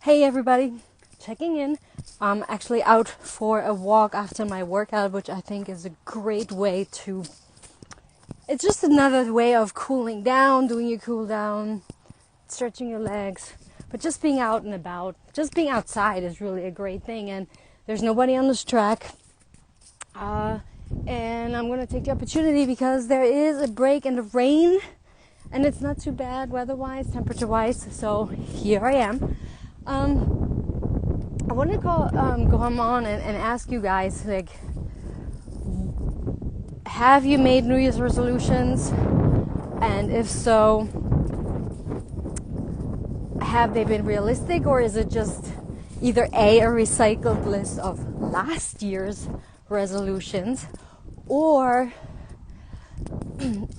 Hey everybody, checking in. I'm actually out for a walk after my workout, which I think is a great way to... It's just another way of cooling down, doing your cool down, stretching your legs. But just being out and about, just being outside is really a great thing. And there's nobody on this track. And I'm going to take the opportunity because there is a break in the rain. And it's not too bad weather-wise, temperature-wise. So here I am. I want to come on and ask you guys, like, have you made New Year's resolutions? And if so, have they been realistic, or is it just either a recycled list of last year's resolutions, or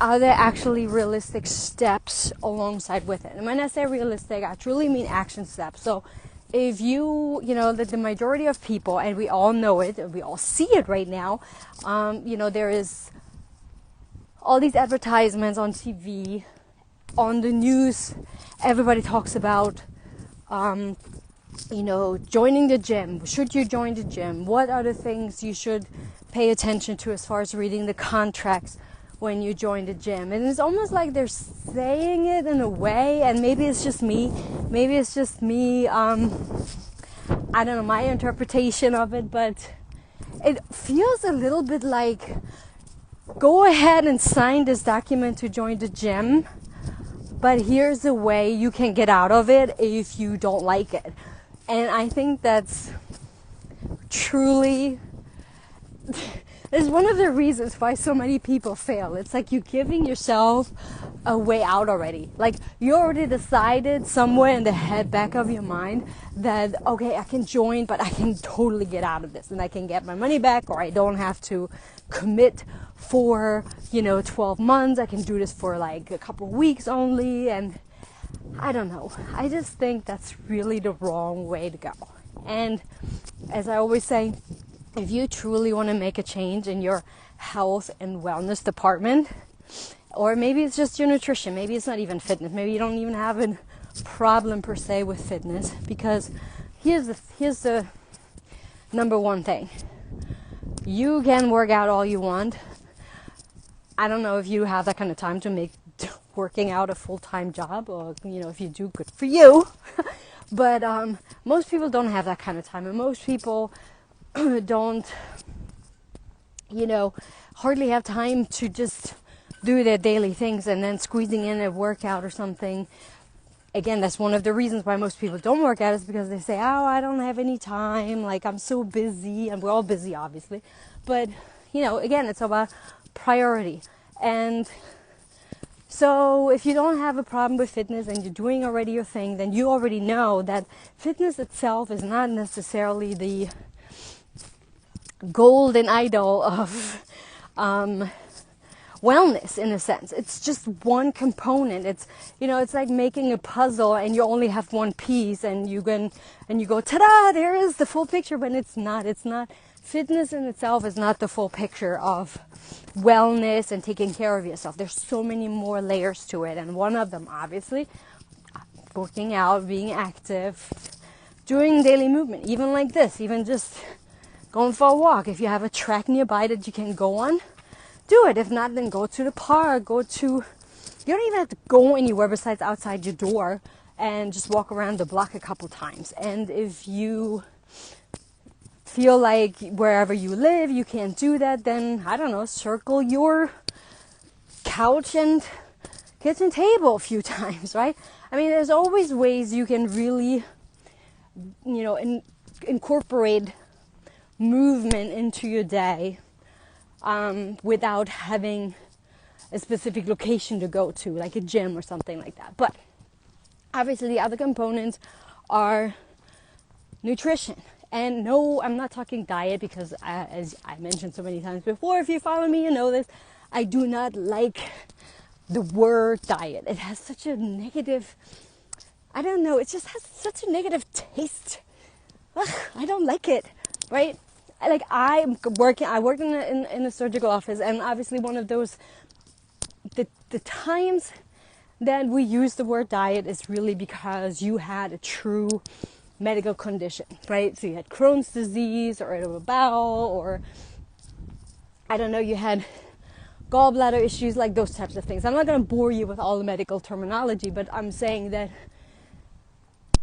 are there actually realistic steps alongside with it? And when I say realistic, I truly mean action steps. So if you know, that the majority of people, and we all know it, and we all see it right now, there is all these advertisements on TV, on the news. Everybody talks about, joining the gym. Should you join the gym? What are the things you should pay attention to as far as reading the contracts when you join the gym? And it's almost like they're saying it in a way, and maybe it's just me, I don't know, my interpretation of it, but it feels a little bit like, go ahead and sign this document to join the gym, but here's a way you can get out of it if you don't like it. And I think that's truly... It's one of the reasons why so many people fail. It's like you're giving yourself a way out already. Like you already decided somewhere in the back of your mind that, okay, I can join, but I can totally get out of this and I can get my money back, or I don't have to commit for, 12 months. I can do this for like a couple of weeks only. And I don't know. I just think that's really the wrong way to go. And as I always say, if you truly want to make a change in your health and wellness department, or maybe it's just your nutrition, maybe it's not even fitness, maybe you don't even have a problem per se with fitness, because here's the number one thing. You can work out all you want. I don't know if you have that kind of time to make working out a full-time job, or if you do, good for you. But most people don't have that kind of time, and most people don't, hardly have time to just do their daily things, and then squeezing in a workout or something. Again, that's one of the reasons why most people don't work out, is because they say, oh, I don't have any time, like I'm so busy, and we're all busy obviously, but again, it's about priority. And so if you don't have a problem with fitness and you're doing already your thing, then you already know that fitness itself is not necessarily the golden idol of wellness, in a sense. It's just one component. It's it's like making a puzzle and you only have one piece, and you go, ta-da, there is the full picture. But it's not fitness in itself is not the full picture of wellness and taking care of yourself. There's so many more layers to it, and one of them, obviously, working out, being active, doing daily movement, even like this, even just going for a walk. If you have a track nearby that you can go on, do it. If not, then go to the park. You don't even have to go anywhere besides outside your door, and just walk around the block a couple times. And if you feel like wherever you live you can't do that, then I don't know, circle your couch and kitchen table a few times, right? I mean, there's always ways you can really, incorporate movement into your day without having a specific location to go to, like a gym or something like that. But obviously the other components are nutrition. And no, I'm not talking diet, because as I mentioned so many times before, if you follow me, you know this, I do not like the word diet. It has such a negative, it just has such a negative taste. Ugh, I don't like it, right? Like I work in a surgical office, and obviously one of those, the times that we use the word diet is really because you had a true medical condition, right? So you had Crohn's disease or irritable bowel, or I don't know, you had gallbladder issues, like those types of things. I'm not going to bore you with all the medical terminology, but I'm saying that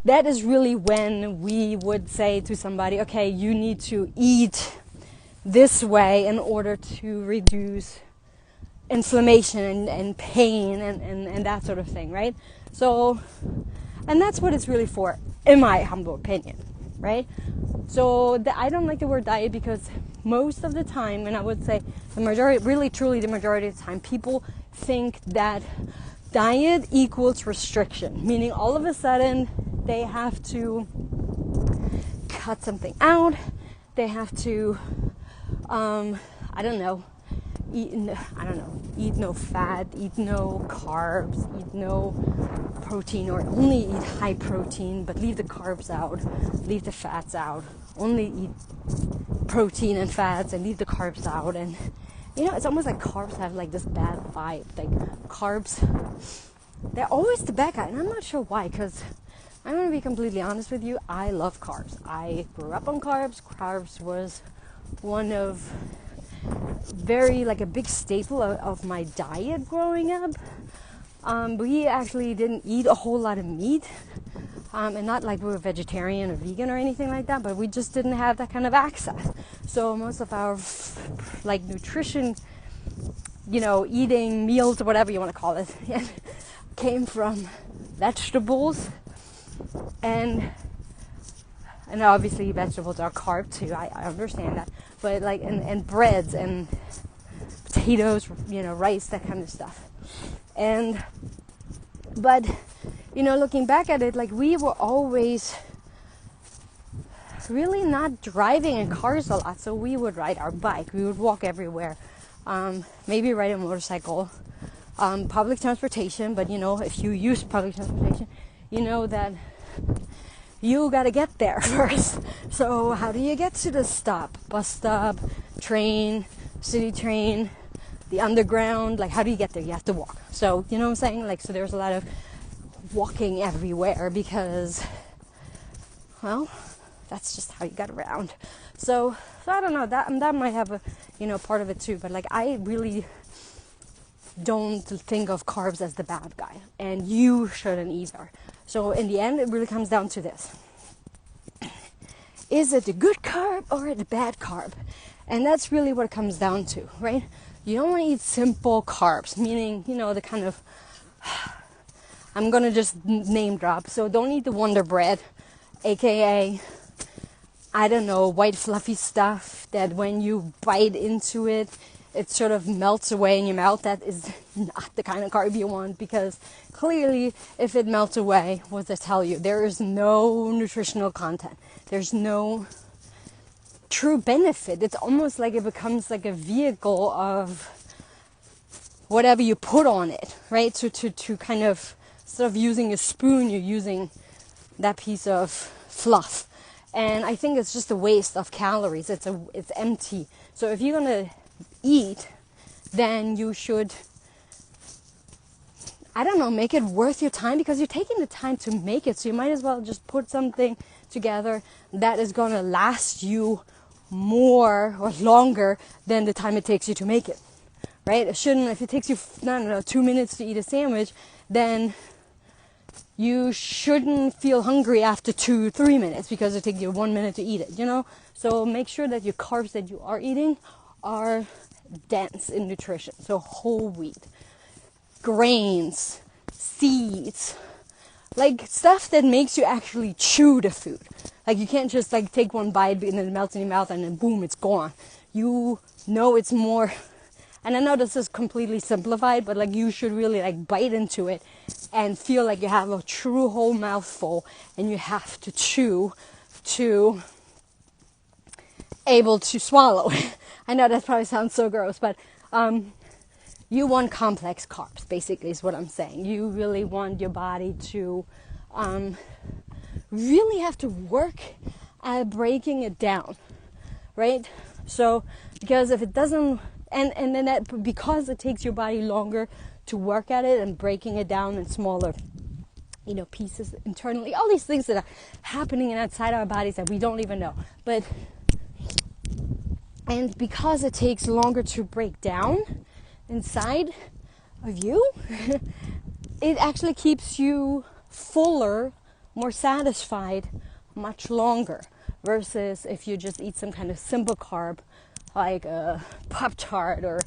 that is really when we would say to somebody, okay, you need to eat this way in order to reduce inflammation and pain and that sort of thing, right? So, and that's what it's really for, in my humble opinion, right? So I don't like the word diet because most of the time, and I would say the majority, really truly the majority of the time, people think that diet equals restriction, meaning all of a sudden they have to cut something out, they have to, eat no fat, eat no carbs, eat no protein, or only eat high protein, but leave the carbs out, leave the fats out, only eat protein and fats and leave the carbs out. And it's almost like carbs have like this bad vibe. Like carbs, they're always the bad guy, and I'm not sure why, because I'm going to be completely honest with you, I love carbs. I grew up on carbs. Carbs was one of very like a big staple of my diet growing up. We actually didn't eat a whole lot of meat, and not like we were vegetarian or vegan or anything like that, but we just didn't have that kind of access. So most of our like nutrition, eating meals or whatever you want to call it, came from vegetables, and obviously vegetables are carb too. I understand that, but like and breads and potatoes, rice, that kind of stuff. But looking back at it, like we were always really not driving in cars a lot, so we would ride our bike, we would walk everywhere, maybe ride a motorcycle, public transportation. But if you use public transportation, you know that you got to get there first. So how do you get to the stop? Bus stop, train, city train, the underground. Like, how do you get there? You have to walk. So, you know what I'm saying? Like, so there's a lot of walking everywhere because, well, that's just how you got around. So I don't know, that might have a, part of it too. But like, I really don't think of carbs as the bad guy, and you shouldn't either. So in the end, it really comes down to this. Is it a good carb or a bad carb? And that's really what it comes down to, right? You don't want to eat simple carbs, meaning, the kind of, I'm going to just name drop. So don't eat the Wonder Bread, aka, I don't know, white fluffy stuff that when you bite into it, it sort of melts away in your mouth. That is not the kind of carb you want, because clearly if it melts away, what does it tell you? There is no nutritional content. There's no true benefit. It's almost like it becomes like a vehicle of whatever you put on it, right? So to kind of, instead of using a spoon, you're using that piece of fluff. And I think it's just a waste of calories. It's empty. So if you're going to eat, then you should, I don't know, make it worth your time, because you're taking the time to make it. So you might as well just put something together that is going to last you more or longer than the time it takes you to make it, right? It shouldn't, if it takes you, 2 minutes to eat a sandwich, then you shouldn't feel hungry after 2-3 minutes because it takes you 1 minute to eat it, So make sure that your carbs that you are eating are dense in nutrition. So whole wheat, grains, seeds, like stuff that makes you actually chew the food. Like you can't just like take one bite and then it melts in your mouth and then boom, it's gone. It's more, and I know this is completely simplified, but like you should really like bite into it and feel like you have a true whole mouthful, and you have to chew to able to swallow. I know that probably sounds so gross, but you want complex carbs, basically is what I'm saying. You really want your body to really have to work at breaking it down, right? So because if it doesn't, and then that, because it takes your body longer to work at it and breaking it down in smaller pieces internally, all these things that are happening inside our bodies that we don't even know. And because it takes longer to break down inside of you, it actually keeps you fuller, more satisfied, much longer, versus if you just eat some kind of simple carb like a Pop-Tart or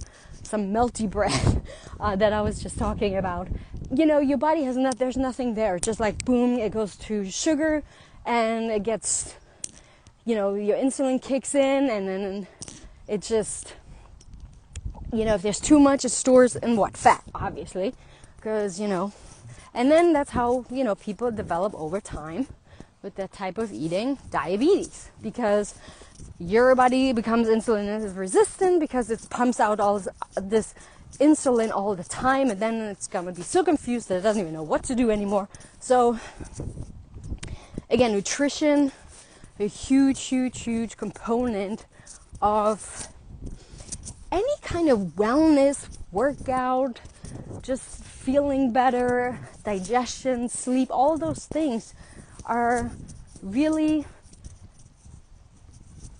some melty bread that I was just talking about. Your body there's nothing there. Just like boom, it goes to sugar, and it gets, your insulin kicks in, and then it just, if there's too much, it stores in fat, obviously, because, and then that's how, people develop over time with that type of eating diabetes, because your body becomes insulin resistant because it pumps out all this insulin all the time, and then it's going to be so confused that it doesn't even know what to do anymore. So again, nutrition, a huge component of any kind of wellness, workout, just feeling better, digestion, sleep, all those things are really,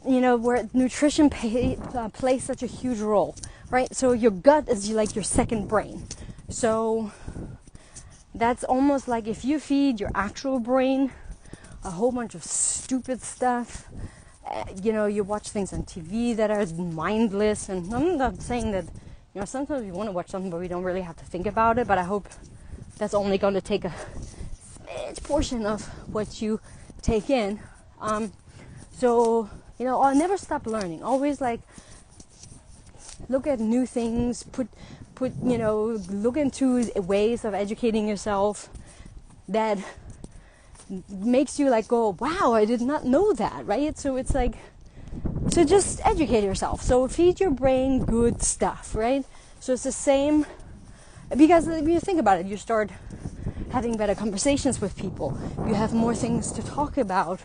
where nutrition plays such a huge role, right? So your gut is like your second brain. So that's almost like if you feed your actual brain a whole bunch of stupid stuff, you watch things on TV that are mindless, and I'm not saying that, sometimes we want to watch something but we don't really have to think about it, but I hope that's only going to take a smidge portion of what you take in. So I'll never stop learning. Always look at new things, look into ways of educating yourself that makes you go, wow, I did not know that, right? So it's so just educate yourself. So feed your brain good stuff, right? So it's the same, because if you think about it, you start having better conversations with people. You have more things to talk about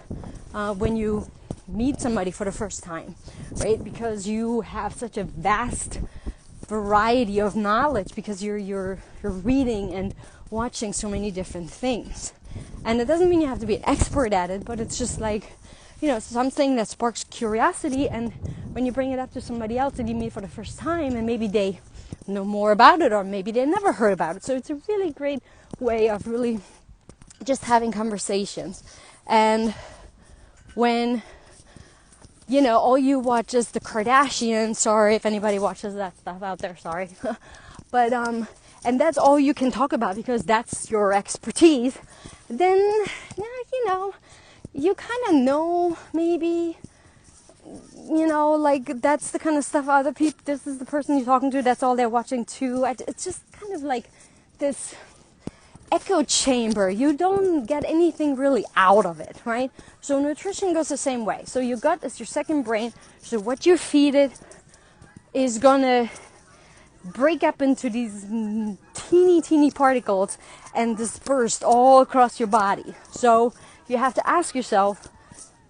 when you meet somebody for the first time, right? Because you have such a vast variety of knowledge, because you're reading and watching so many different things. And it doesn't mean you have to be an expert at it, but it's just something that sparks curiosity. And when you bring it up to somebody else that you meet for the first time, and maybe they know more about it, or maybe they never heard about it. So it's a really great way of really just having conversations. And when, all you watch is the Kardashians, sorry if anybody watches that stuff out there, sorry. But, and that's all you can talk about because that's your expertise, then, you kind of know, maybe, that's the kind of stuff other people, this is the person you're talking to, that's all they're watching too. It's just kind of like this echo chamber. You don't get anything really out of it, right? So nutrition goes the same way. So your gut is your second brain. So what you feed it is gonna break up into these teeny particles and dispersed all across your body. So you have to ask yourself,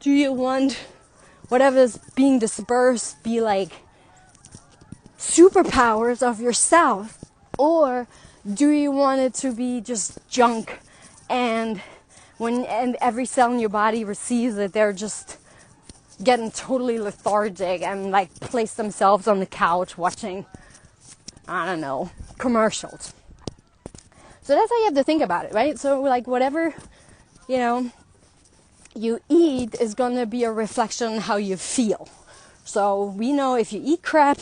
do you want whatever's being dispersed be like superpowers of yourself, or do you want it to be just junk, and every cell in your body receives it, they're just getting totally lethargic and place themselves on the couch watching, I don't know, commercials. So that's how you have to think about it, right? So whatever, you eat is going to be a reflection on how you feel. So we know if you eat crap,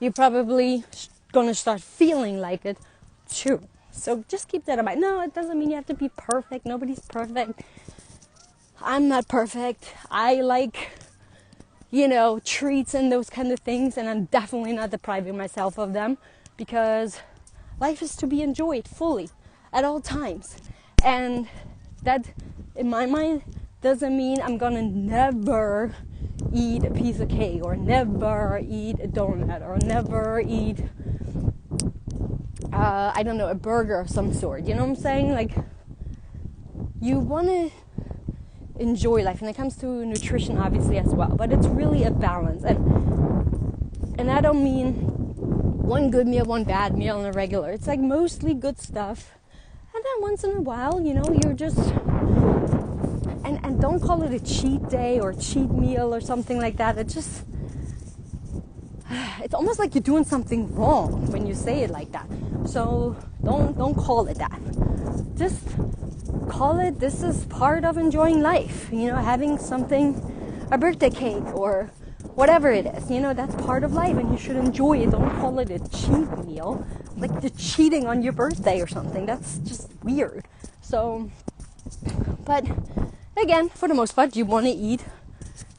you're probably going to start feeling like it too. So just keep that in mind. No, it doesn't mean you have to be perfect. Nobody's perfect. I'm not perfect. I like, treats and those kind of things, and I'm definitely not depriving myself of them, because life is to be enjoyed fully at all times. And that, in my mind, doesn't mean I'm gonna never eat a piece of cake, or never eat a donut, or never eat a burger of some sort. You know what I'm saying? You want to enjoy life, and it comes to nutrition obviously as well, but it's really a balance. And I don't mean one good meal, one bad meal, and a regular. It's mostly good stuff, and then once in a while, you're just, and don't call it a cheat day or cheat meal or something like that. It's almost like you're doing something wrong when you say it like that. So don't call it that. Just call it, this is part of enjoying life. Having something, a birthday cake or whatever it is. That's part of life and you should enjoy it. Don't call it a cheat meal. Like you're cheating on your birthday or something. That's just weird. So, but again, for the most part, you want to eat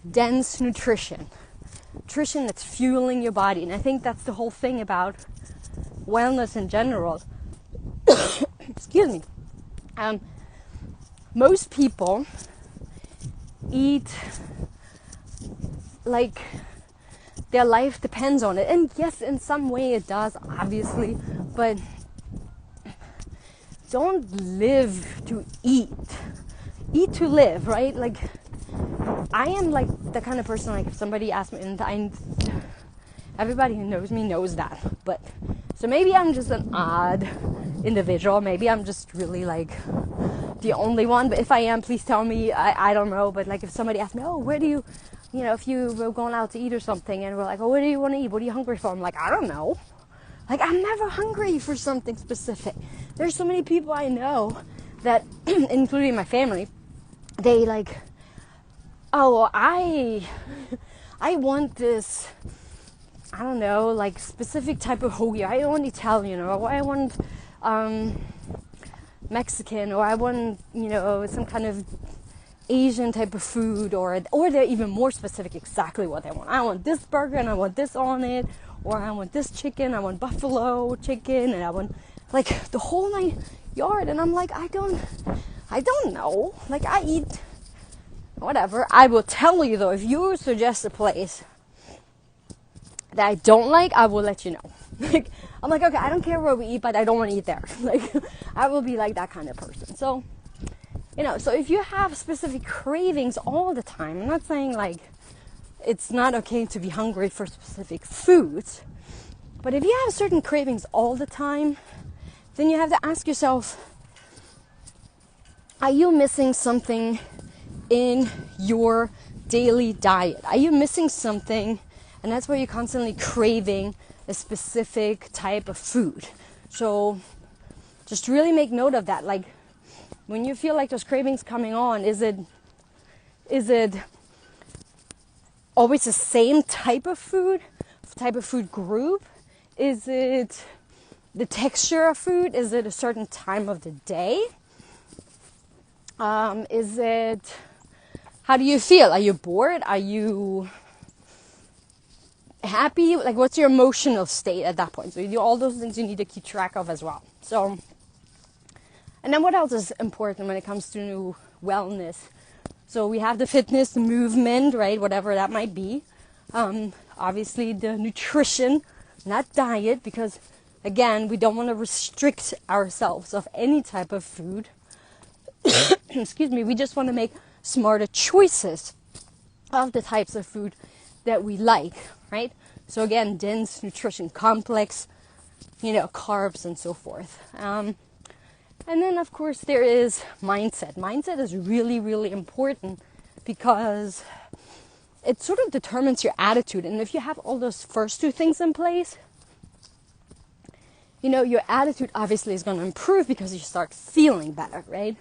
dense nutrition that's fueling your body. And I think that's the whole thing about wellness in general. Excuse me. Most people eat like their life depends on it. And yes, in some way it does, obviously. But don't live to eat. Eat to live, right? Like, I am like the kind of person, like if somebody asks me, and everybody who knows me knows that, but so maybe I'm just an odd individual. Maybe I'm just really like the only one, but if I am, please tell me. I don't know, but like if somebody asks me, oh, where do you, if you were going out to eat or something, and we're like, oh, what do you want to eat? What are you hungry for? I'm like, I don't know. Like, I'm never hungry for something specific. There's so many people I know that, including my family, they like, oh, I want this, I don't know, like specific type of hoagie. I want Italian, or I want Mexican, or I want, some kind of Asian type of food, or they're even more specific exactly what they want. I want this burger and I want this on it, or I want this chicken, I want buffalo chicken, and I want like the whole 9 yards. And I'm like, I don't know. Like, I eat whatever. I will tell you though, if you suggest a place that I don't like, I will let you know. Like, I'm like, okay, I don't care where we eat, but I don't want to eat there. Like, I will be like that kind of person. So, so if you have specific cravings all the time, I'm not saying like it's not okay to be hungry for specific foods, but if you have certain cravings all the time, then you have to ask yourself, are you missing something in your daily diet? Are you missing something? And that's where you're constantly craving a specific type of food. So just really make note of that. Like, when you feel like those cravings coming on, is it always the same type of food group? Is it the texture of food? Is it a certain time of the day? Is it, how do you feel? Are you bored? Are you happy? Like, what's your emotional state at that point? So all those things you need to keep track of as well. So, and then what else is important when it comes to wellness? So we have the fitness, the movement, right? Whatever that might be. Obviously the nutrition, not diet, because again, we don't want to restrict ourselves of any type of food. Excuse me. We just want to make smarter choices of the types of food that we like, right? So again, dense nutrition, complex, carbs and so forth. And then, of course, there is mindset. Mindset is really, really important because it sort of determines your attitude. And if you have all those first two things in place, your attitude obviously is going to improve because you start feeling better, right?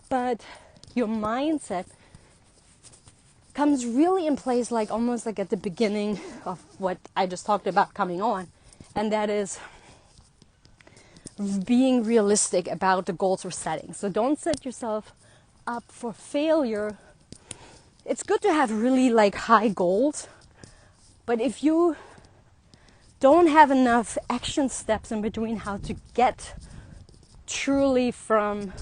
But your mindset comes really in place, like almost like at the beginning of what I just talked about coming on. And that is being realistic about the goals we're setting. So don't set yourself up for failure. It's good to have really like high goals, but if you don't have enough action steps in between how to get truly from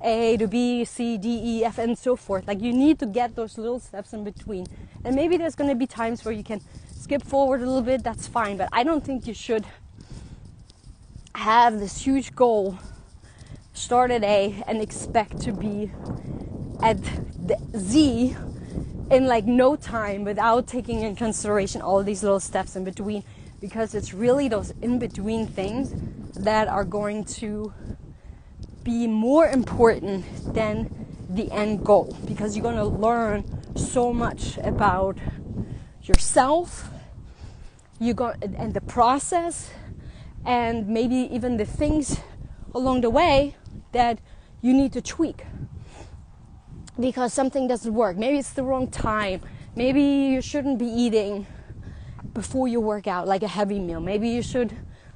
A to B, C, D, E, F, and so forth, like you need to get those little steps in between. And maybe there's going to be times where you can skip forward a little bit, that's fine, but I don't think you should have this huge goal, start at A and expect to be at the Z in like no time without taking in consideration all these little steps in between, because it's really those in between things that are going to be more important than the end goal, because you're going to learn so much about yourself, and the process, and maybe even the things along the way that you need to tweak because something doesn't work. Maybe it's the wrong time. Maybe you shouldn't be eating before you work out, like a heavy meal. Maybe you should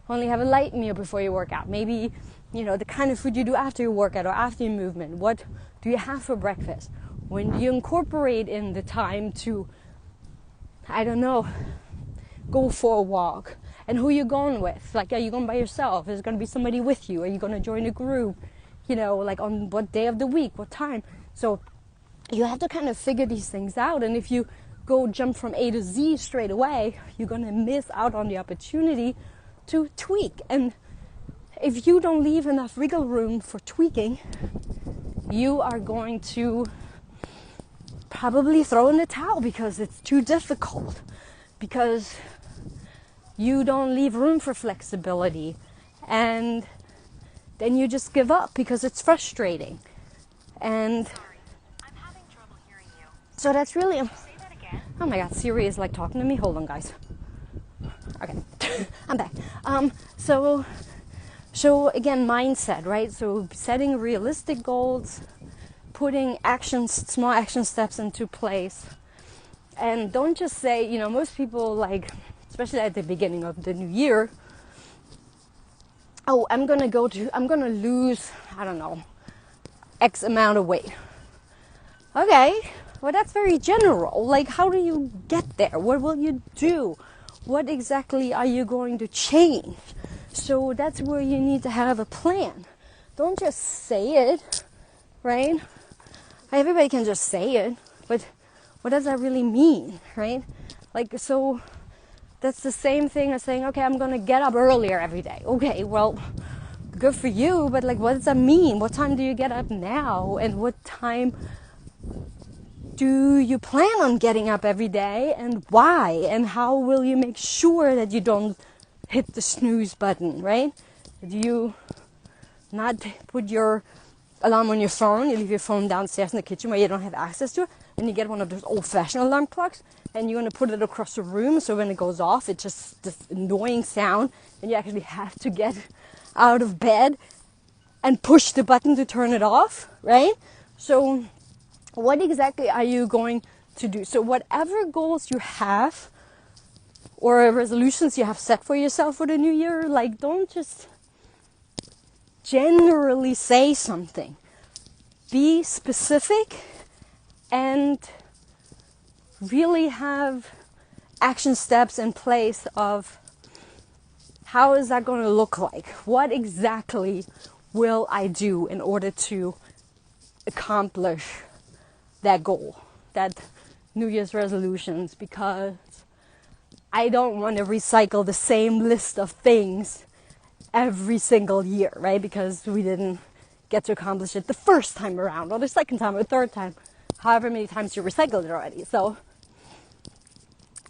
only have a light meal before you work out. Maybe, the kind of food you do after your workout or after your movement. What do you have for breakfast? When you incorporate in the time to, go for a walk, and who you're going with. Like, are you going by yourself? Is there going to be somebody with you? Are you going to join a group? Like on what day of the week, what time? So you have to kind of figure these things out. And if you go jump from A to Z straight away, you're going to miss out on the opportunity to tweak. And if you don't leave enough wiggle room for tweaking, you are going to probably throw in the towel because it's too difficult, because you don't leave room for flexibility, and then you just give up because it's frustrating. And Sorry, I'm having trouble hearing you. so that's really Say that again. oh my god, Siri is like talking to me. Hold on, guys. Okay. I'm back. So again, mindset, right? So setting realistic goals, putting small action steps into place. And don't just say, most people, like, especially at the beginning of the new year, oh, I'm going to lose, X amount of weight. Okay, well, that's very general. Like, how do you get there? What will you do? What exactly are you going to change? So that's where you need to have a plan. Don't just say it, right? Everybody can just say it, but what does that really mean, right? Like, so that's the same thing as saying, okay, I'm going to get up earlier every day. Okay, well, good for you, but like, what does that mean? What time do you get up now? And what time do you plan on getting up every day, and why? And how will you make sure that you don't hit the snooze button, right? Do you not put your alarm on your phone? You leave your phone downstairs in the kitchen where you don't have access to it, and you get one of those old-fashioned alarm clocks, and you're going to put it across the room, so when it goes off, it's just this annoying sound, and you actually have to get out of bed and push the button to turn it off, right? So what exactly are you going to do? So whatever goals you have or resolutions you have set for yourself for the new year, like, don't just generally say something. Be specific and really have action steps in place of how is that going to look like? What exactly will I do in order to accomplish that goal, that New Year's resolutions? Because I don't want to recycle the same list of things every single year, right? Because we didn't get to accomplish it the first time around, or the second time, or the third time, however many times you recycled it already. So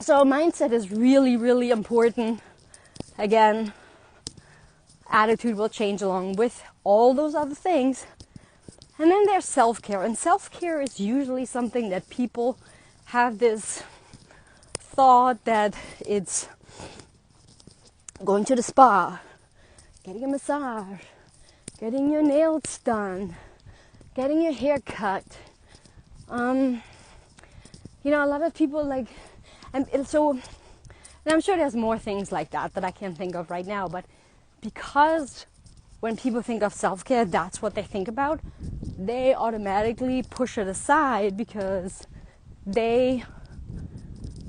mindset is really, really important. Again, attitude will change along with all those other things. And then there's self-care. And self-care is usually something that people have this thought that it's going to the spa, getting a massage, getting your nails done, getting your hair cut. A lot of people like, and I'm sure there's more things like that I can't think of right now, but because when people think of self-care, that's what they think about, they automatically push it aside because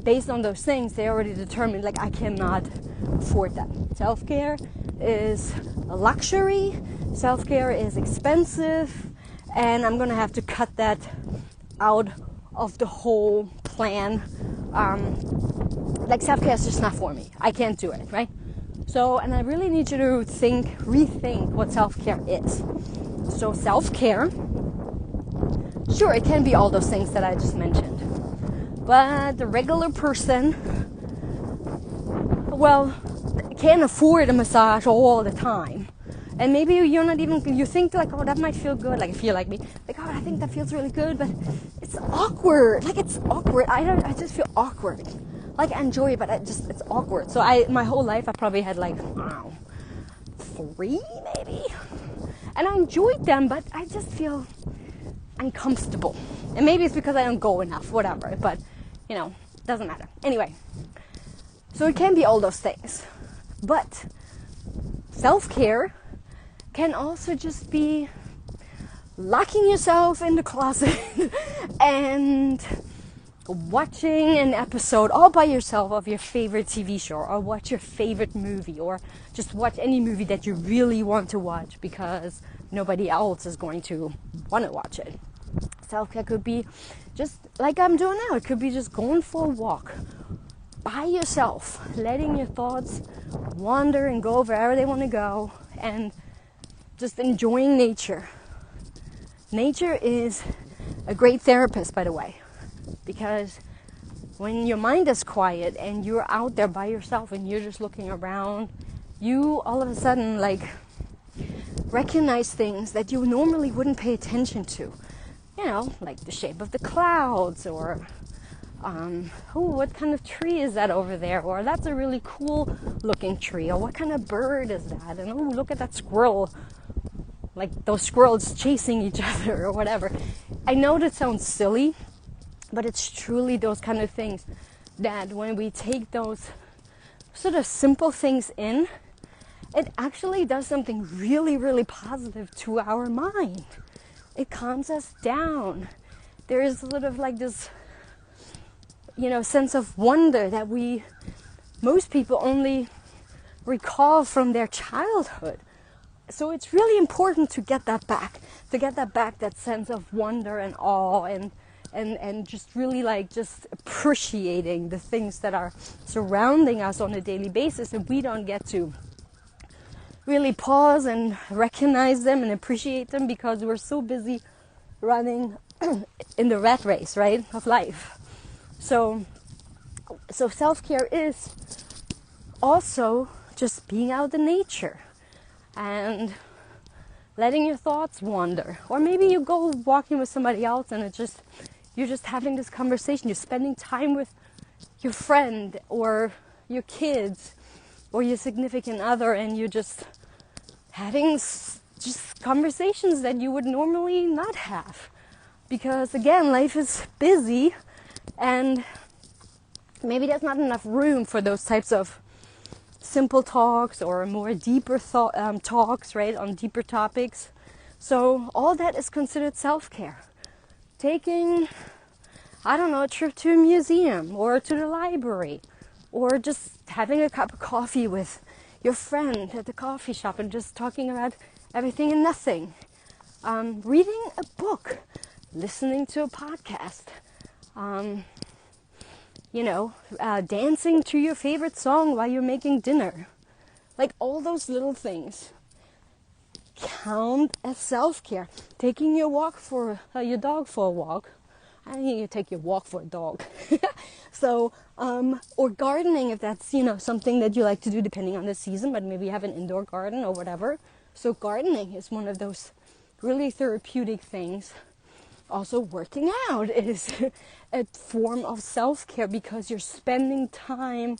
based on those things, they already determined, like, I cannot afford that. Self-care is a luxury, self-care is expensive, and I'm going to have to cut that out of the whole plan. Like, self-care is just not for me. I can't do it, right? So, and I really need you to rethink what self-care is. So self-care, sure, it can be all those things that I just mentioned. But the regular person, well, can't afford a massage all the time. And maybe you're not even, you think like, oh, that might feel good. Like if you're like me, like, oh, I think that feels really good, but it's awkward. Like it's awkward. I just feel awkward. Like I enjoy it, but it's awkward. So my whole life I probably had like, I don't know, 3 maybe. And I enjoyed them, but I just feel uncomfortable. And maybe it's because I don't go enough, whatever. But, doesn't matter. Anyway, so it can be all those things. But self-care can also just be locking yourself in the closet and watching an episode all by yourself of your favorite TV show, or watch your favorite movie, or just watch any movie that you really want to watch because nobody else is going to want to watch it. Self-care could be just like I'm doing now. It could be just going for a walk by yourself, letting your thoughts wander and go wherever they want to go, and just enjoying nature. Nature is a great therapist, by the way, because when your mind is quiet and you're out there by yourself and you're just looking around, you all of a sudden like recognize things that you normally wouldn't pay attention to. Like the shape of the clouds, or what kind of tree is that over there? Or that's a really cool looking tree. Or what kind of bird is that? And look at that squirrel. Like those squirrels chasing each other or whatever. I know that sounds silly, but it's truly those kind of things that when we take those sort of simple things in, it actually does something really, really positive to our mind. It calms us down. There is sort of like this, sense of wonder that most people only recall from their childhood. So it's really important to get that back, that sense of wonder and awe, and just really like just appreciating the things that are surrounding us on a daily basis, and we don't get to really pause and recognize them and appreciate them because we're so busy running in the rat race, right, of life. So self-care is also just being out in nature and letting your thoughts wander. Or maybe you go walking with somebody else and you're just having this conversation. You're spending time with your friend or your kids or your significant other, and you're just having just conversations that you would normally not have. Because again, life is busy and maybe there's not enough room for those types of simple talks or more deeper talks, right, on deeper topics. So all that is considered self-care. Taking, a trip to a museum or to the library, or just having a cup of coffee with your friend at the coffee shop and just talking about everything and nothing. Reading a book, listening to a podcast, dancing to your favorite song while you're making dinner. Like all those little things count as self-care. Taking your dog for a walk. I think you take your walk for a dog. So, or gardening if that's, something that you like to do depending on the season, but maybe you have an indoor garden or whatever. So gardening is one of those really therapeutic things. Also, working out is a form of self-care because you're spending time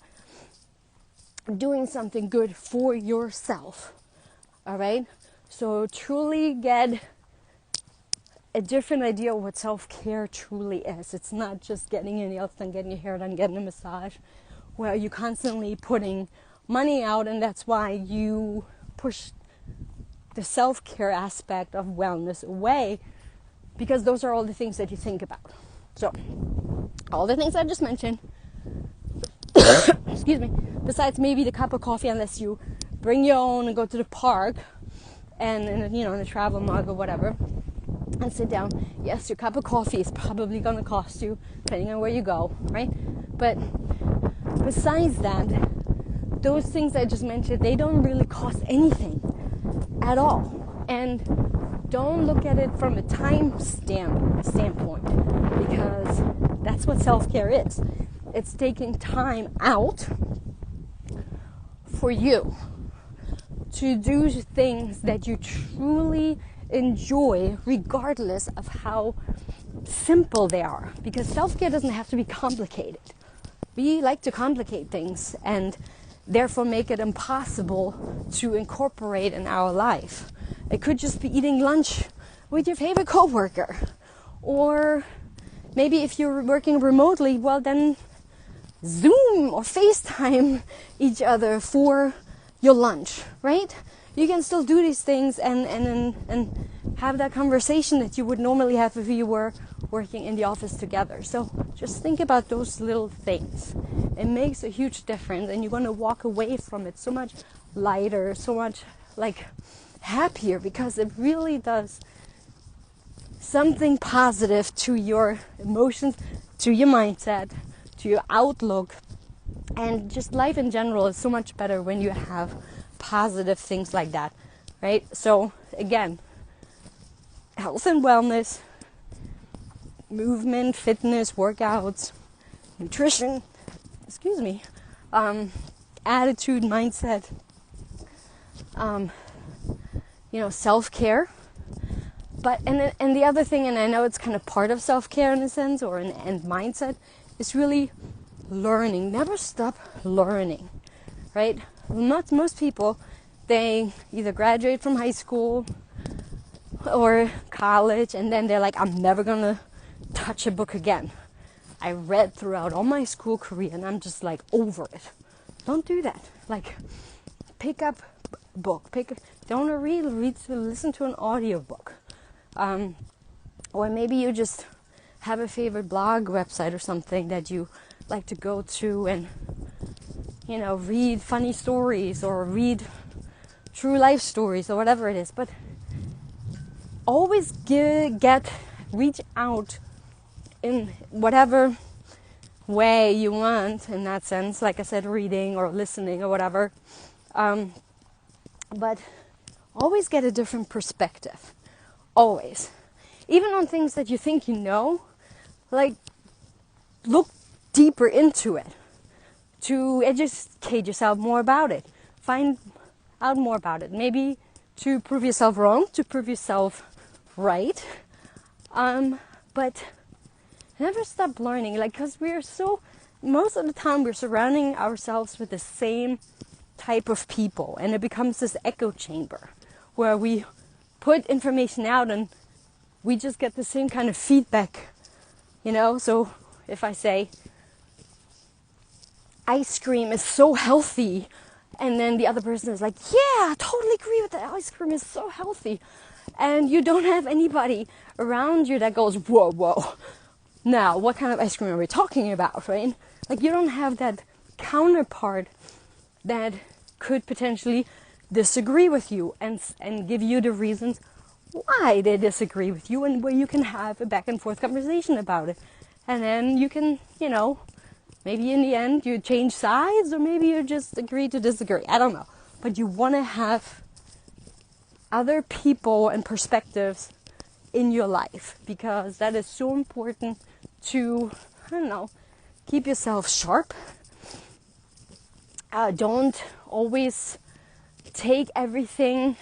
doing something good for yourself. All right? So truly get a different idea of what self-care truly is. It's not just getting your nails done, getting your hair done, getting a massage, where you're constantly putting money out, and that's why you push the self-care aspect of wellness away, because those are all the things that you think about. So, all the things I just mentioned, excuse me, besides maybe the cup of coffee, unless you bring your own and go to the park, and in a travel mug or whatever, and sit down. Yes, your cup of coffee is probably going to cost you, depending on where you go, right? But besides that, those things I just mentioned, they don't really cost anything at all. And don't look at it from a time standpoint, because that's what self-care is. It's taking time out for you to do things that you truly enjoy, regardless of how simple they are. Because self-care doesn't have to be complicated. We like to complicate things and therefore make it impossible to incorporate in our life. It could just be eating lunch with your favorite coworker. Or maybe if you're working remotely, well then Zoom or FaceTime each other for your lunch, right? You can still do these things and have that conversation that you would normally have if you were working in the office together. So just think about those little things. It makes a huge difference, and you're going to walk away from it so much lighter, so much like happier, because it really does something positive to your emotions, to your mindset, to your outlook, and just life in general is so much better when you have positive things like that, right? So again, health and wellness, movement, fitness, workouts, nutrition, attitude, mindset, self-care. But and the other thing, and I know it's kind of part of self-care in a sense, or and mindset, is really learning. Never stop learning, right? Most people, they either graduate from high school or college, and then they're like, I'm never gonna touch a book again. I read throughout all my school career, and I'm just like over it. Don't do that. Like, pick up a book. Don't read. Listen to an audiobook. Or maybe you just have a favorite blog website or something that you like to go to and, read funny stories or read true life stories or whatever it is. But always reach out in whatever way you want, in that sense, like I said, reading or listening or whatever. But always get a different perspective. Always. Even on things that you think you know, like, look deeper into it to educate yourself more about it. Find out more about it. Maybe to prove yourself wrong, to prove yourself right. But never stop learning, because most of the time we're surrounding ourselves with the same type of people, and it becomes this echo chamber where we put information out and we just get the same kind of feedback, So if I say ice cream is so healthy, and then the other person is like, yeah, I totally agree with that, ice cream is so healthy, and you don't have anybody around you that goes, whoa, now what kind of ice cream are we talking about, right? Like, you don't have that counterpart that could potentially disagree with you and give you the reasons why they disagree with you, and where you can have a back and forth conversation about it. And then you can, maybe in the end you change sides, or maybe you just agree to disagree. I don't know. But you want to have other people and perspectives in your life, because that is so important to, keep yourself sharp. Don't always take everything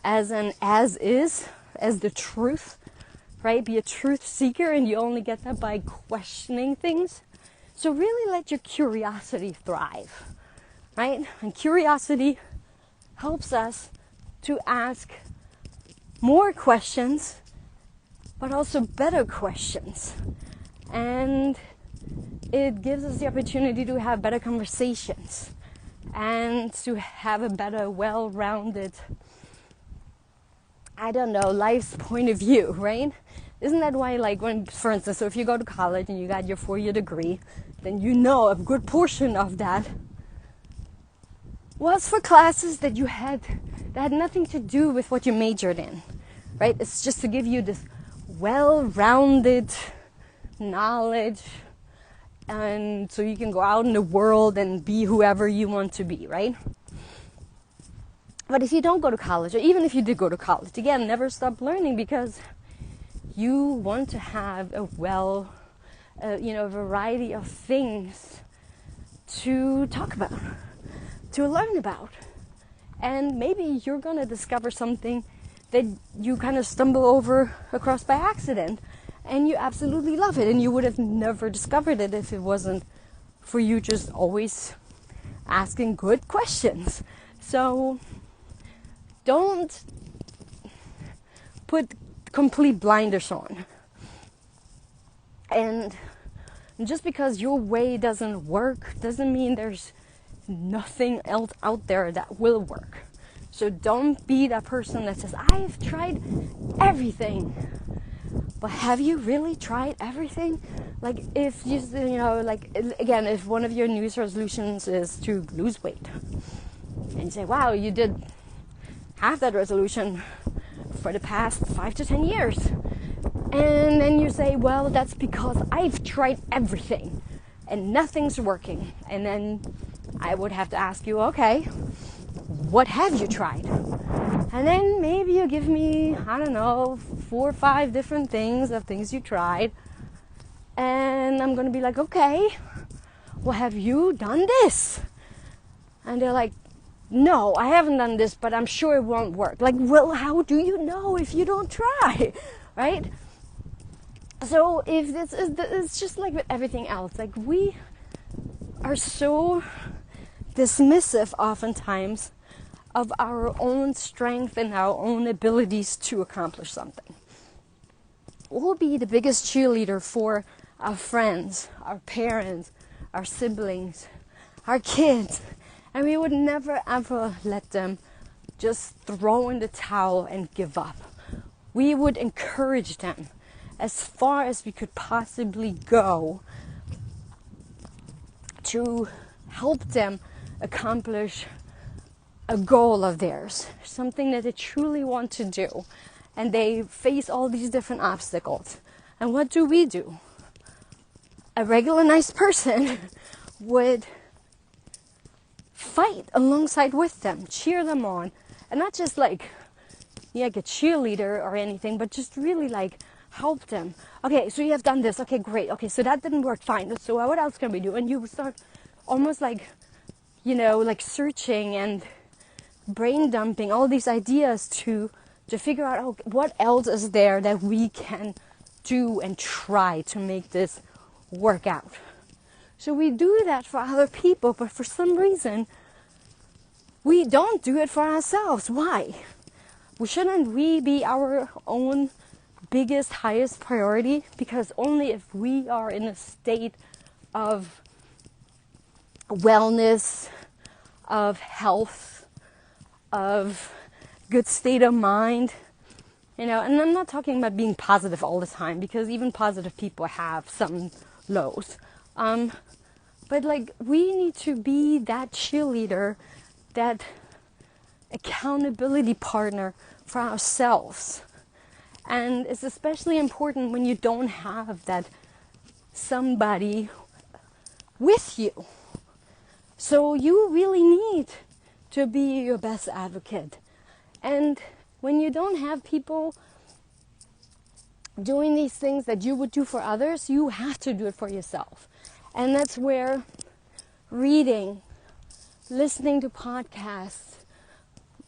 as the truth, right? Be a truth seeker, and you only get that by questioning things. So really let your curiosity thrive, right? And curiosity helps us to ask more questions, but also better questions. And it gives us the opportunity to have better conversations and to have a better, well-rounded, life's point of view, right? Isn't that why, when, for instance, so if you go to college and you got your 4-year degree, then a good portion of that was for classes that had nothing to do with what you majored in, right? It's just to give you this well-rounded knowledge, and so you can go out in the world and be whoever you want to be, right? But if you don't go to college, or even if you did go to college, again, never stop learning, because you want to have a variety of things to talk about, to learn about. And maybe you're going to discover something that you kind of stumble over across by accident, and you absolutely love it, and you would have never discovered it if it wasn't for you just always asking good questions. So don't put complete blinders on. And just because your way doesn't work doesn't mean there's nothing else out there that will work. So don't be that person that says, I've tried everything. But have you really tried everything? Like if you know, like again, if one of your New Year's resolutions is to lose weight, and you say, wow, you did half that resolution for the past 5 to 10 years. And then you say, well, that's because I've tried everything and nothing's working. And then I would have to ask you, okay, what have you tried? And then maybe you give me, I don't know, 4 or 5 different things of things you tried. And I'm going to be like, okay, well, have you done this? And they're like, no, I haven't done this, but I'm sure it won't work. Like, well, how do you know if you don't try, right? So if it's just like with everything else. Like we are so dismissive oftentimes of our own strength and our own abilities to accomplish something. We'll be the biggest cheerleader for our friends, our parents, our siblings, our kids, and we would never ever let them just throw in the towel and give up. We would encourage them as far as we could possibly go to help them accomplish a goal of theirs, something that they truly want to do. And they face all these different obstacles. And what do? A regular nice person would fight alongside with them, cheer them on, and not just like a cheerleader or anything, but just really like help them. Okay, so you have done this. Okay, great. Okay, so that didn't work. Fine. So what else can we do? And you start almost like, like searching and brain dumping all these ideas to figure out, oh, what else is there that we can do and try to make this work out. So we do that for other people, but for some reason, we don't do it for ourselves. Why? Shouldn't we be our own biggest, highest priority? Because only if we are in a state of wellness, of health, of good state of mind, and I'm not talking about being positive all the time, because even positive people have some lows. But like, we need to be that cheerleader, that accountability partner for ourselves. And it's especially important when you don't have that somebody with you. So you really need to be your best advocate. And when you don't have people doing these things that you would do for others, you have to do it for yourself. And that's where reading, listening to podcasts,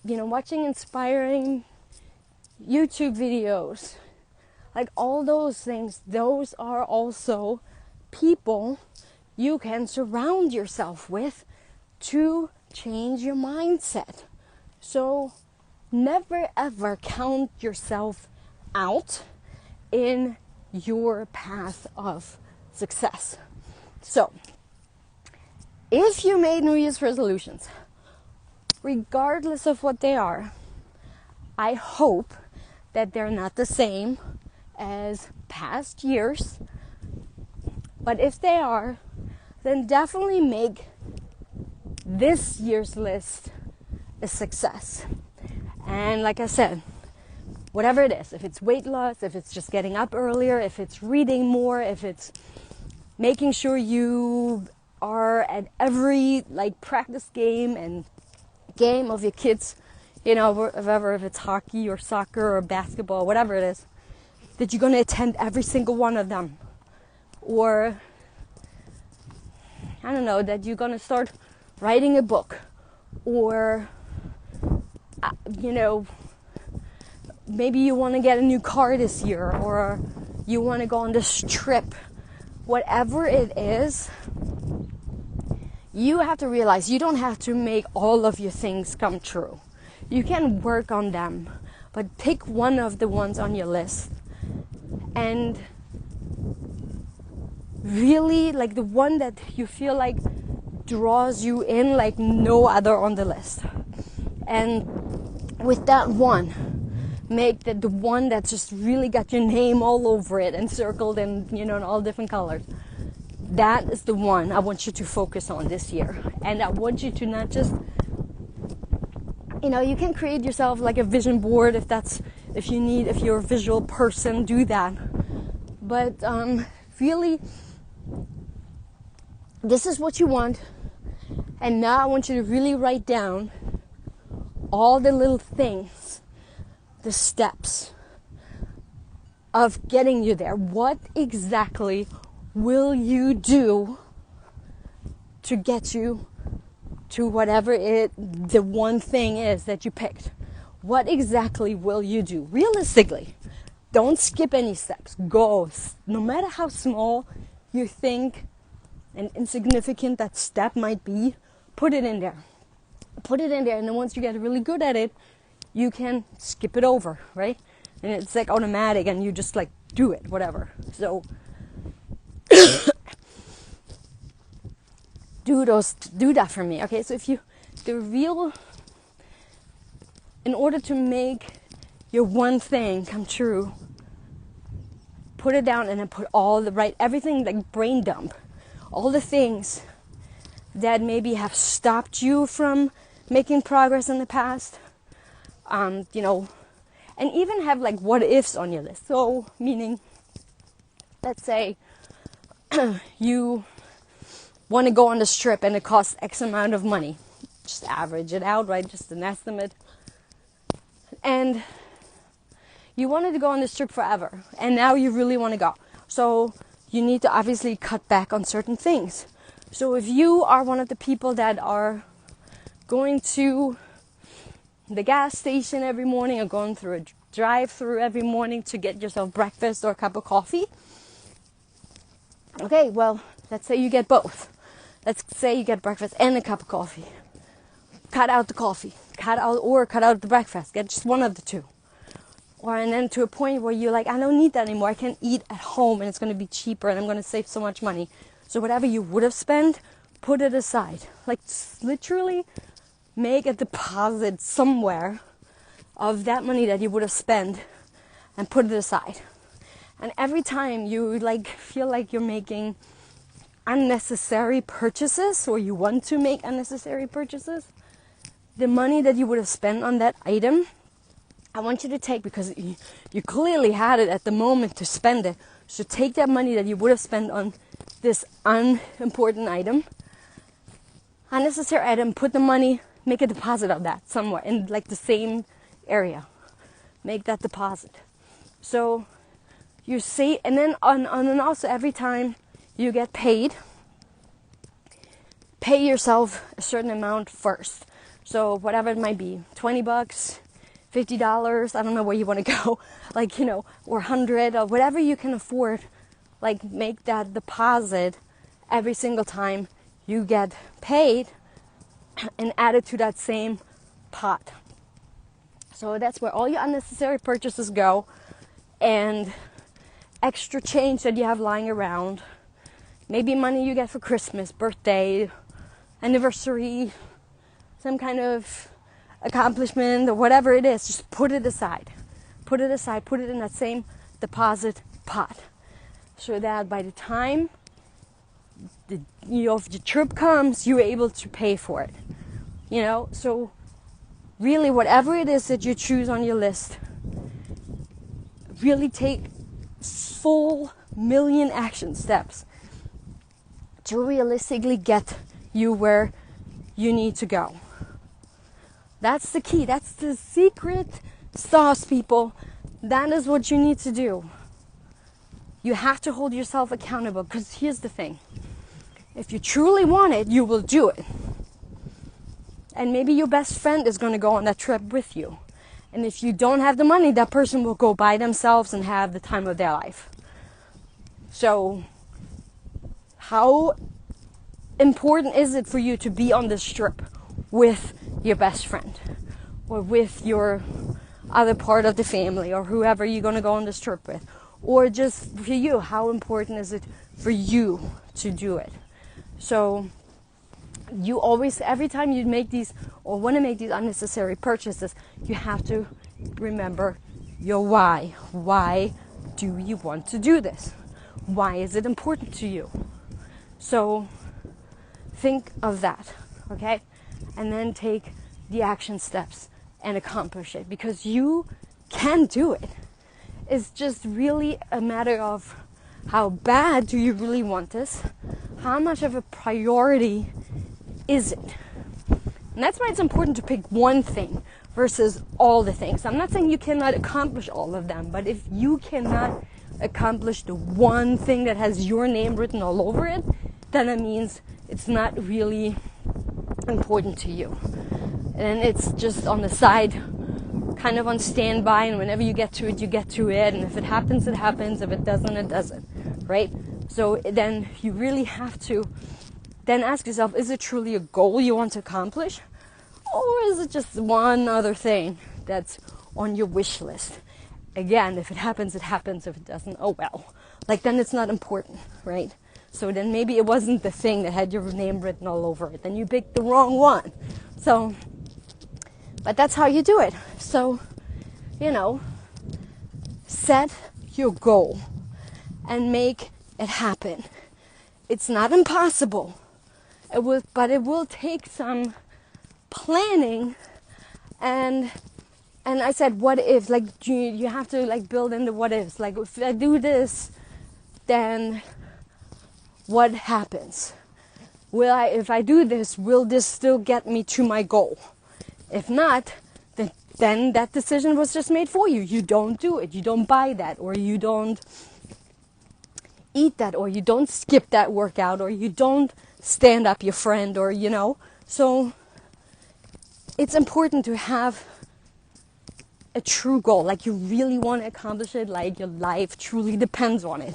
watching inspiring YouTube videos, like all those things, those are also people you can surround yourself with to change your mindset. So never ever count yourself out in your path of success. So if you made New Year's resolutions, regardless of what they are, I hope that they're not the same as past years. But if they are, then definitely make this year's list a success. And like I said, whatever it is, if it's weight loss, if it's just getting up earlier, if it's reading more, if it's making sure you are at every practice game and game of your kids, whatever, if it's hockey or soccer or basketball, whatever it is, that you're going to attend every single one of them. Or, I don't know, that you're going to start writing a book. Or you know, maybe you want to get a new car this year, or you want to go on this trip. Whatever it is, you have to realize you don't have to make all of your things come true. You can work on them, but pick one of the ones on your list and really, like, the one that you feel like draws you in like no other on the list. And with that one, make that the one that's just really got your name all over it and circled and, you know, in all different colors. That is the one I want you to focus on this year. And I want you to not just, you know, you can create yourself like a vision board if you're a visual person, do that. But really, this is what you want. And now I want you to really write down all the little things, the steps of getting you there. What exactly will you do to get you to whatever the one thing is that you picked? What exactly will you do? Realistically, don't skip any steps. Go. No matter how small you think and insignificant that step might be, put it in there. Put it in there, and then once you get really good at it, you can skip it over, right? And it's like automatic, and you just like do it, whatever. So do that for me, okay? So in order to make your one thing come true, put it down and then put everything, like brain dump, all the things that maybe have stopped you from making progress in the past, you know, and even have like what ifs on your list. So meaning, let's say you want to go on this trip and it costs X amount of money. Just average it out, right? Just an estimate. And you wanted to go on this trip forever, and now you really want to go. So you need to obviously cut back on certain things. So if you are one of the people that are going to the gas station every morning or going through a drive-through every morning to get yourself breakfast or a cup of coffee, okay, well, let's say you get both. Let's say you get breakfast and a cup of coffee. Cut out the coffee, cut out the breakfast. Get just one of the two. And then to a point where you're like, I don't need that anymore. I can eat at home and it's going to be cheaper and I'm going to save so much money. So whatever you would have spent, put it aside. Like literally make a deposit somewhere of that money that you would have spent and put it aside. And every time you like feel like you're making unnecessary purchases, or you want to make unnecessary purchases, the money that you would have spent on that item, I want you to take, because you clearly had it at the moment to spend it. So take that money that you would have spent on this unimportant item, unnecessary item, put the money, make a deposit of that somewhere in like the same area. Make that deposit. So you see, and then and also every time you get paid, pay yourself a certain amount first. So whatever it might be, $20, $50, I don't know where you want to go, like, you know, or 100 or whatever you can afford. Like, make that deposit every single time you get paid and add it to that same pot. So that's where all your unnecessary purchases go, and extra change that you have lying around. Maybe money you get for Christmas, birthday, anniversary, some kind of accomplishment or whatever it is. Just put it aside. Put it aside. Put it in that same deposit pot. So that by the time the trip comes, you're able to pay for it. You know, so really whatever it is that you choose on your list, really take full million action steps to realistically get you where you need to go. That's the key. That's the secret sauce, people. That is what you need to do. You have to hold yourself accountable, because here's the thing. If you truly want it, you will do it. And maybe your best friend is going to go on that trip with you. And if you don't have the money, that person will go by themselves and have the time of their life. So, how important is it for you to be on this trip with your best friend? Or with your other part of the family, or whoever you're going to go on this trip with? Or just for you, how important is it for you to do it? So you always, every time you make these or want to make these unnecessary purchases, you have to remember your why. Why do you want to do this? Why is it important to you? So think of that, okay? And then take the action steps and accomplish it, because you can do it. It's just really a matter of how bad do you really want this? How much of a priority is it? And that's why it's important to pick one thing versus all the things. I'm not saying you cannot accomplish all of them, but if you cannot accomplish the one thing that has your name written all over it, then it means it's not really important to you. And it's just on the side, kind of on standby, and whenever you get to it, you get to it. And if it happens, it happens. If it doesn't, it doesn't, right? So then you really have to then ask yourself, is it truly a goal you want to accomplish? Or is it just one other thing that's on your wish list? Again, if it happens, it happens. If it doesn't, oh well. Like, then it's not important, right? So then maybe it wasn't the thing that had your name written all over it. Then you picked the wrong one. So, but that's how you do it. So, set your goal and make it happen. It's not impossible. But it will take some planning, and I said, what if? Like, you have to like build in the what ifs. Like, if I do this, then what happens? If I do this, will this still get me to my goal? If not, then that decision was just made for you. You don't do it. You don't buy that, or you don't eat that, or you don't skip that workout, or you don't stand up your friend, or So it's important to have a true goal, like you really want to accomplish it, like your life truly depends on it.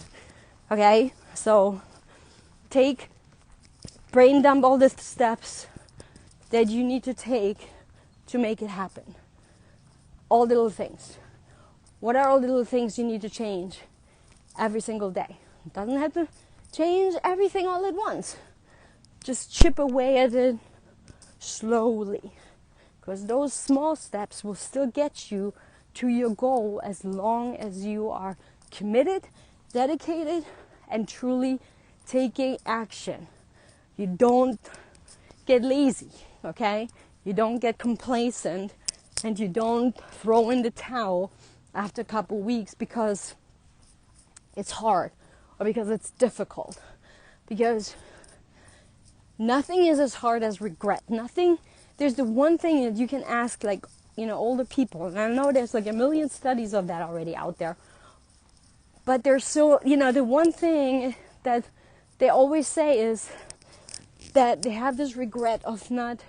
Okay? So brain dump all the steps that you need to take to make it happen. All the little things. What are all the little things you need to change every single day? It doesn't have to change everything all at once. Just chip away at it slowly. Because those small steps will still get you to your goal as long as you are committed, dedicated, and truly taking action. You don't get lazy, okay? You don't get complacent, and you don't throw in the towel after a couple weeks because it's hard or because it's difficult. Because nothing is as hard as regret. There's the one thing that you can ask, like, older people. And I know there's like a million studies of that already out there. But there's so, the one thing that they always say is that they have this regret of not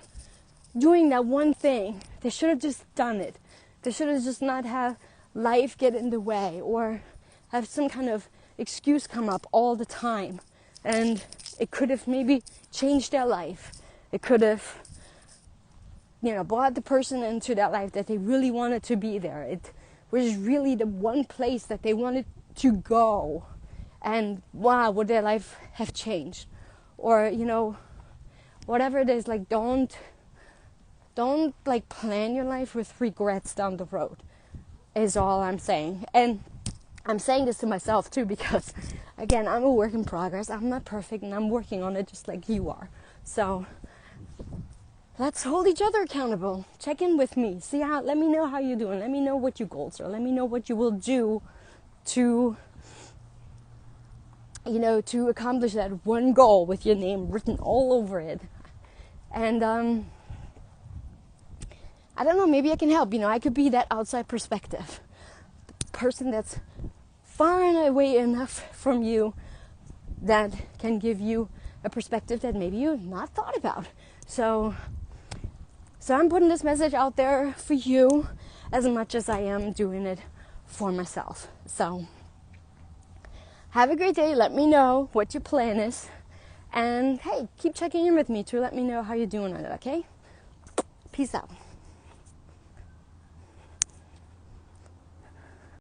doing that one thing. They should have just done it. They should have just not have life get in the way or have some kind of excuse come up all the time. And it could have maybe changed their life. It could have, brought the person into that life that they really wanted to be there. It was really the one place that they wanted to go. And wow, would their life have changed? Or, whatever it is, like, don't like plan your life with regrets down the road, is all I'm saying. And I'm saying this to myself too, because again, I'm a work in progress. I'm not perfect, and I'm working on it just like you are. So let's hold each other accountable. Check in with me. Let me know how you're doing. Let me know what your goals are. Let me know what you will do to accomplish that one goal with your name written all over it. And I don't know, maybe I can help. I could be that outside perspective. The person that's far and away enough from you that can give you a perspective that maybe you've not thought about. So So I'm putting this message out there for you as much as I am doing it for myself. So have a great day. Let me know what your plan is. And hey, keep checking in with me to let me know how you're doing on it, okay? Peace out.